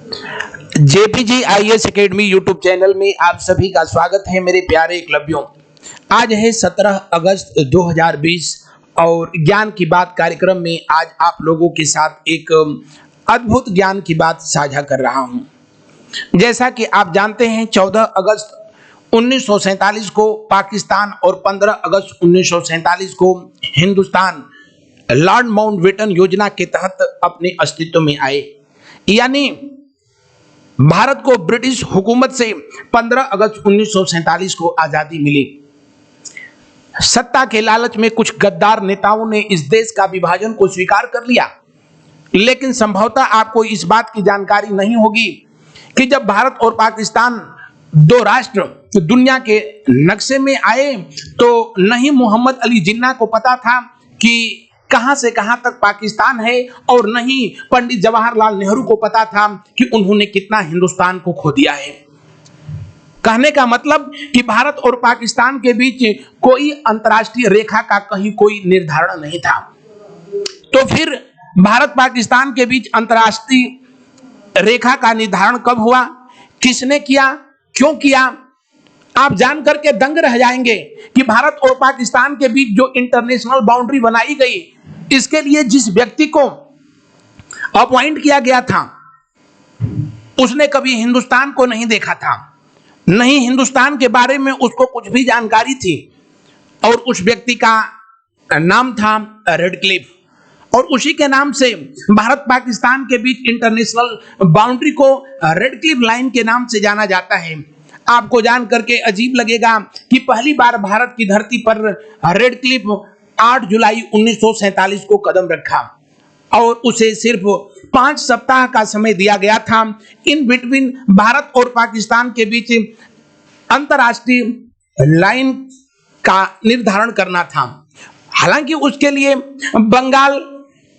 JPG IAS academy YouTube channel में आप सभी का स्वागत है मेरे प्यारे एकलव्यों। आज है 17 अगस्त 2020 और ज्ञान की बात कार्यक्रम में आज आप लोगों के साथ एक अद्भुत ज्ञान की बात साझा कर रहा हूं। जैसा कि आप जानते हैं 14 अगस्त 1947 को पाकिस्तान और 15 अगस्त 1947 को हिंदुस्तान लॉर्ड माउंटबेटन योजना के तहत अपने अस्तित्व में आए। यानी भारत को ब्रिटिश हुकूमत से 15 अगस्त 1947 को आजादी मिली। सत्ता के लालच में कुछ गद्दार नेताओं ने इस देश का विभाजन को स्वीकार कर लिया, लेकिन संभवतः आपको इस बात की जानकारी नहीं होगी कि जब भारत और पाकिस्तान दो राष्ट्र दुनिया के नक्शे में आए तो नहीं मोहम्मद अली जिन्ना को पता था कि कहां से कहां तक पाकिस्तान है और नहीं पंडित जवाहरलाल नेहरू को पता था कि उन्होंने कितना हिंदुस्तान को खो दिया है। कहने का मतलब कि भारत और पाकिस्तान के बीच कोई अंतर्राष्ट्रीय रेखा का कहीं कोई निर्धारण नहीं था। तो फिर भारत पाकिस्तान के बीच अंतर्राष्ट्रीय रेखा का निर्धारण कब हुआ, किसने किया, क्यों किया? आप जान करके दंग रह जाएंगे कि भारत और पाकिस्तान के बीच जो इंटरनेशनल बाउंड्री बनाई गई, इसके लिए जिस व्यक्ति को अपॉइंट किया गया था उसने कभी हिंदुस्तान को नहीं देखा था, नहीं हिंदुस्तान के बारे में उसको कुछ भी जानकारी थी, और उस व्यक्ति का नाम था रेडक्लिफ। और उसी के नाम से भारत पाकिस्तान के बीच इंटरनेशनल बाउंड्री को रेडक्लिफ लाइन के नाम से जाना जाता है। आपको जान करके अजीब लगेगा कि पहली बार भारत की धरती पर रेडक्लिफ 8 जुलाई 1947 को कदम रखा और उसे सिर्फ 5 सप्ताह का समय दिया गया था। इन बिटवीन भारत और पाकिस्तान के बीच अंतरराष्ट्रीय लाइन का निर्धारण करना था। हालांकि उसके लिए बंगाल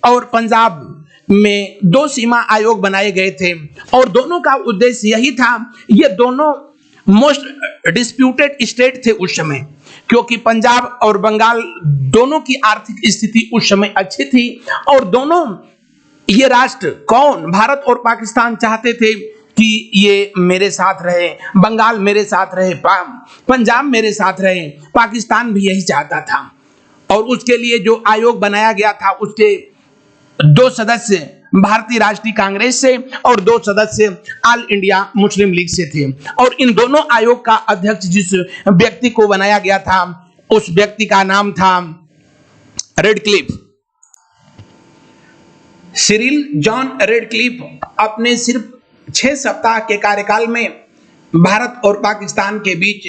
और पंजाब में 2 सीमा आयोग बनाए गए थे और दोनों का उद्देश्य यही था, ये दोनों मोस्ट डिस्प्यूटेड स्टेट थे उस समय, क्योंकि पंजाब और बंगाल दोनों की आर्थिक स्थिति उस समय अच्छी थी और दोनों ये राष्ट्र कौन, भारत और पाकिस्तान चाहते थे कि ये मेरे साथ रहे, बंगाल मेरे साथ रहे, पंजाब मेरे साथ रहे, पाकिस्तान भी यही चाहता था। और उसके लिए जो आयोग बनाया गया था उसके 2 सदस्य भारतीय राष्ट्रीय कांग्रेस से और 2 सदस्य ऑल इंडिया मुस्लिम लीग से थे। और इन दोनों आयोग का अध्यक्ष जिस व्यक्ति को बनाया गया था उस व्यक्ति का नाम था रेडक्लिफ। सिरिल जॉन रेडक्लिफ अपने सिर्फ 6 सप्ताह के कार्यकाल में भारत और पाकिस्तान के बीच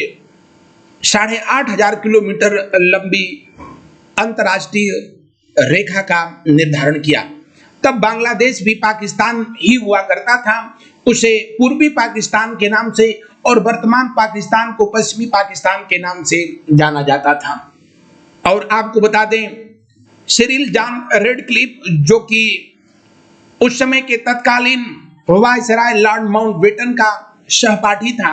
8,500 किलोमीटर लंबी अंतरराष्ट्रीय रेखा का निर्धारण किया। तब बांग्लादेश भी पाकिस्तान ही हुआ करता था, उसे पूर्वी पाकिस्तान के नाम से और वर्तमान पाकिस्तान को पश्चिमी पाकिस्तान के नाम से जाना जाता था। और आपको बता दें, सिरिल जॉन रेडक्लिफ जो कि उस समय के तत्कालीन वायसराय लॉर्ड माउंटबेटन का सहपाठी था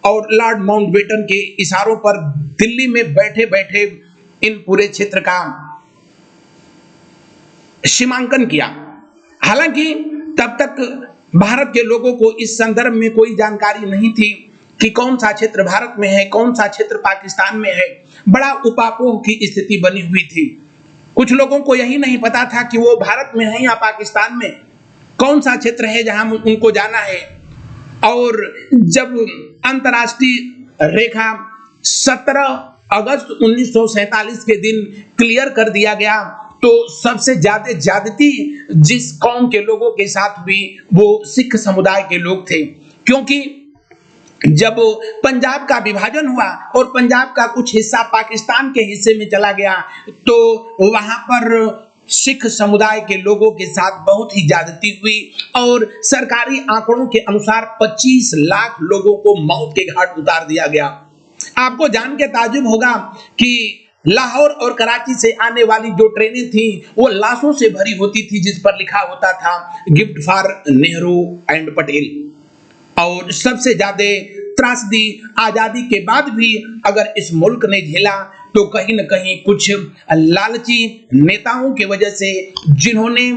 और लॉर्ड माउंटबेटन के इशारों पर दिल्ली में बैठे बैठे इन पूरे क्षेत्र का सीमांकन किया। हालांकि तब तक भारत के लोगों को इस संदर्भ में कोई जानकारी नहीं थी कि कौन सा क्षेत्र भारत में है, कौन सा क्षेत्र पाकिस्तान में है। बड़ा उपापोह की स्थिति बनी हुई थी। कुछ लोगों को यही नहीं पता था कि वो भारत में है या पाकिस्तान में, कौन सा क्षेत्र है जहां उनको जाना है। और जब अंतरराष्ट्रीय रेखा 17 अगस्त 1947 के दिन क्लियर कर दिया गया तो सबसे ज्यादा ज्यादती जिस कौम के लोगों के साथ भी वो सिख समुदाय के लोग थे, क्योंकि जब पंजाब का विभाजन हुआ और पंजाब का कुछ हिस्सा पाकिस्तान के हिस्से में चला गया तो वहां पर सिख समुदाय के लोगों के साथ बहुत ही ज्यादती हुई और सरकारी आंकड़ों के अनुसार 25 लाख लोगों को मौत के घाट उतार दिया गया। आपको जान के ताज्जुब होगा कि लाहौर और कराची से आने वाली जो ट्रेनें थी वो लाशों से भरी होती थी जिस पर लिखा होता था gift for Nehru and Patel. और सबसे ज्यादा त्रासदी आजादी के बाद भी अगर इस मुल्क ने झेला तो कहीं न कहीं कुछ लालची नेताओं की वजह से, जिन्होंने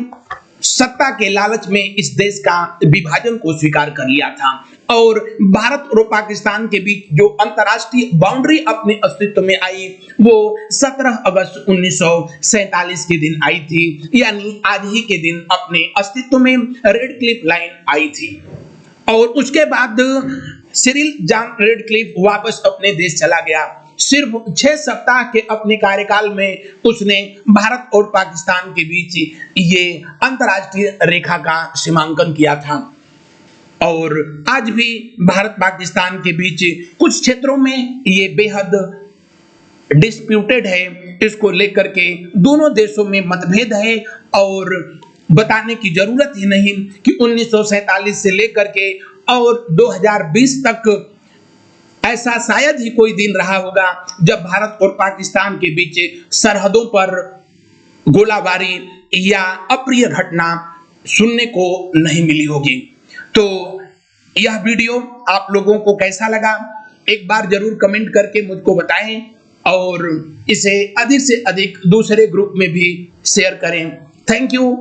सत्ता के लालच में इस देश का विभाजन को स्वीकार कर लिया था और भारत और पाकिस्तान के बीच जो अंतर्राष्ट्रीय बाउंड्री अपने अस्तित्व में आई वो 17 अगस्त 1947 के दिन आई थी, यानी आज ही के दिन अपने अस्तित्व में रेड क्लिफ लाइन आई थी। और उसके बाद सिरिल जॉन रेडक्लिफ वापस अपने देश चला गया। सिर्फ 6 सप्ताह के अपने कार्यकाल में उसने भारत और पाकिस्तान के बीच ये अंतर्राष्ट्रीय रेखा का सीमांकन किया था। और आज भी भारत पाकिस्तान के बीच कुछ क्षेत्रों में ये बेहद डिस्प्यूटेड है, इसको लेकर के दोनों देशों में मतभेद है। और बताने की जरूरत ही नहीं कि 1947 से लेकर के और 2020 तक ऐसा शायद ही कोई दिन रहा होगा जब भारत और पाकिस्तान के बीच सरहदों पर गोलाबारी या अप्रिय घटना सुनने को नहीं मिली होगी। तो यह वीडियो आप लोगों को कैसा लगा एक बार जरूर कमेंट करके मुझको बताएं और इसे अधिक से अधिक दूसरे ग्रुप में भी शेयर करें। Thank you.